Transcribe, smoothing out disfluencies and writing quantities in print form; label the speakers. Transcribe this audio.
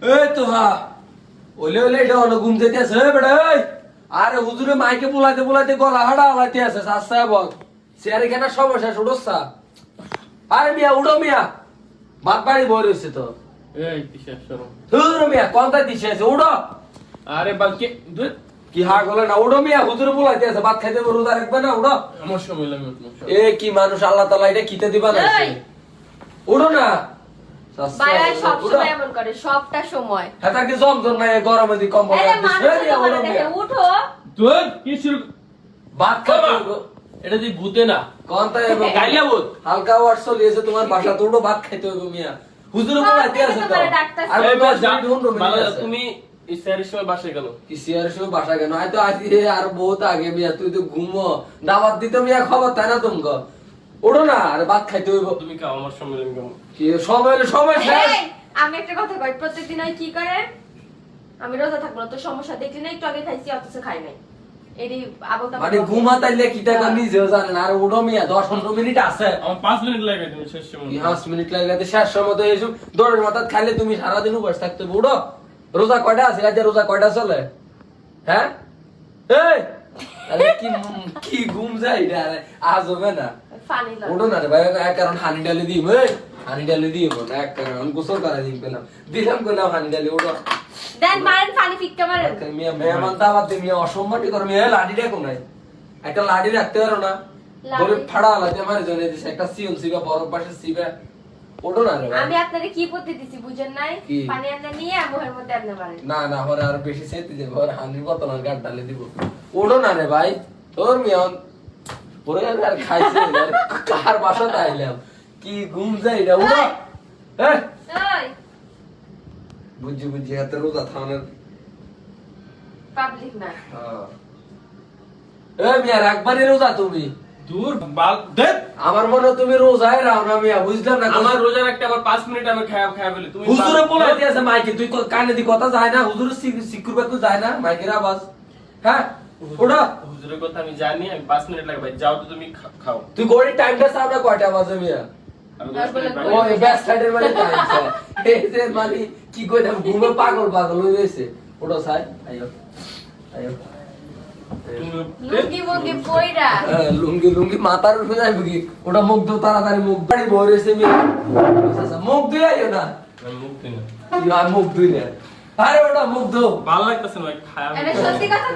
Speaker 1: এই তো হ্যাঁ ওলে ওলে এটা অনেক ঘুম যেতে আছে বেটা এই আরে হুজুরে মাইকে বুলাইতে বুলাইতে গলা হাড়া হালাইতে আছে সাসা বল চেয়ারে কেন সমস্যা শুডোসা আরে মিয়া উড়ো মিয়া বাদ বাড়ি বই রইছে তো
Speaker 2: এই কিসের শরম
Speaker 1: উড়ো মিয়া কোনটা দিছে আছে উড়ো
Speaker 2: আরে বালকে
Speaker 1: কি হা গলে না উড়ো মিয়া হুজুরে বুলাইতে আছে ভাত খাইতে রোজা রাখবে না উড়ো
Speaker 2: আমার সময় লাগে উঠলাম
Speaker 1: এ কি মানুষ আল্লাহ তাআলা এটা কিতে দিবা না উড়ো না
Speaker 3: বাইরে সব সময় এমন করে সবটা সময়
Speaker 1: এটা কি জমজম নাই গরমে দি কম্বল
Speaker 3: আরে
Speaker 1: দিছে
Speaker 3: মানুষ
Speaker 1: মিয়া
Speaker 3: তো
Speaker 1: উড়ো
Speaker 3: দেখে
Speaker 1: মিয়া
Speaker 3: উঠো
Speaker 2: তুই কি শুরু
Speaker 1: ভাত খাইতে
Speaker 2: এটা দি ভূতে না
Speaker 1: কোনটা
Speaker 2: গাইলা ভূত
Speaker 1: হালকা ওয়াট চলিয়েছে তোমার বাসা তোড়ো ভাত খাইতে হইব মিয়া হুজুরে বলাইতে আছে তো আর
Speaker 2: এই
Speaker 1: দশ
Speaker 2: যা,
Speaker 1: মিনিট হুন্ডো
Speaker 2: ভালো,
Speaker 1: মিনিট আছে।
Speaker 2: তুমি এই স্যারের সময় বাসায় গেল
Speaker 1: কি সিয়ার সময় বাসা কেন আয় তো আছি আর বহুত আগে মিয়া তুই তো ঘুমো দাওয়াত দিতে মিয়া খবর তাই না তুমি ওড়ো না আর ভাত খাইতে হইব
Speaker 2: তুমি খাও আমার সময় লাগে কেমন
Speaker 1: কি সময় শেষ
Speaker 3: এই, আমি একটা কথা কই প্রত্যেকদিন ওই কি করে আমি রোজা থাকবো না তো সমস্যা দেখলি না একটু আগে খাইছি অথচ খাই নাই এরই আবল তাবল
Speaker 1: মানে ঘুমা তাইলে কি টাকা নিজেও জানেন আর ওড়ো মিয়া 10-15 মিনিট আছে
Speaker 2: আমার 5 মিনিট লাগে তুমি শেষ সময়
Speaker 1: কি 5 মিনিট লাগে শেষ সময় তো এইসব দৌড়ের মাথা খাইলে তুমি সারাদিন উপোস থাকতে বুড়ো রোজা কয়টা আছে আজ রোজা কয়টা চলে হ্যাঁ এই আরে কি ঘুম যায় এটা আজ হবে না
Speaker 3: ফানি লাগে
Speaker 1: ওঠো না রে ভাই এক কারণ হানি ডালে দিই হানি ডালে দিই না এক কারণ গোসল করা দিই পেলাম দিলাম কইলাম হানি ডালে ওঠো
Speaker 3: দেন মারেন ফানি ফিক্কা মারেন
Speaker 1: মিয়া মেহমান দাওয়াত দিয়ে মিয়া অসম্মানই করে মিয়া লাঠি রেখো নাই একটা লাঠি রাখতে পারো না
Speaker 3: লাঠি?
Speaker 1: বলে ফাড়া লাগে আমার জন্য দিছে একটা সিউন সিবা বরফ পাশে সিবা ওঠো না রে ভাই
Speaker 3: আমি আপনারে কি করতে দিছি বুঝেন নাই
Speaker 1: কি?
Speaker 3: পানি আনতে নিয়ে মোহের মধ্যে আপনি মারেন
Speaker 1: না না হরে আর বেশি সেতে দেবো আর হানির বোতল গাড় ডালে দিব ওঠো না রে ভাই তোর মিয়ন পরে আর খাইছে আর কার বাসাতে আইলাম কি ঘুম যায় এটা উঠো হ্যাঁ
Speaker 3: ওই
Speaker 1: বুঝি এত রোজা থানার
Speaker 3: পাবলিক না
Speaker 1: এ মিয়া একবারই রোজা তুমি
Speaker 2: দূর বাল দেখ
Speaker 1: আমার মনে হয় তুমি রোজায় রাও না মিয়া বুঝলাম না
Speaker 2: আমার রোজা রাখতে আবার 5 মিনিট আমি খায়া বলি তুমি
Speaker 1: হুজুরে বলে দিয়েছে মাইকে তুই কানে দি কথা যায় না হুজুর সিকুর বাতু যায় না মাইকের আওয়াজ হ্যাঁ ওটা
Speaker 2: হুজুরের কথা আমি জানি আমি 5 মিনিট লাগবে যাও তো তুমি খাও
Speaker 1: তুই গোড়ি টাইমটা সামনে কয়টা বাজে মিয়া
Speaker 2: আমি 10 মিনিট
Speaker 1: ও এই ব্যাক সাইডের মানে টাইম স্যার এই যে মানে কি কইলাম ঘুমে পাগল হয়ে গেছে ওটা স্যার আইও আইও
Speaker 3: লুঙ্গি মুঙ্গি পয়রা
Speaker 1: লুঙ্গি মাথার উপরে যাইব কি ওটা মুখ দো তাড়াতাড়ি মুখ বাড়ি ভরে এসে মিয়া আচ্ছা মুখ দিয়ে আইও না
Speaker 2: আমি মুখ দিই না
Speaker 1: মুখ ধুই না আরে ওটা মুখ ধো
Speaker 2: ভালো লাগতেছে না খায়া
Speaker 3: এটা সত্যি কথা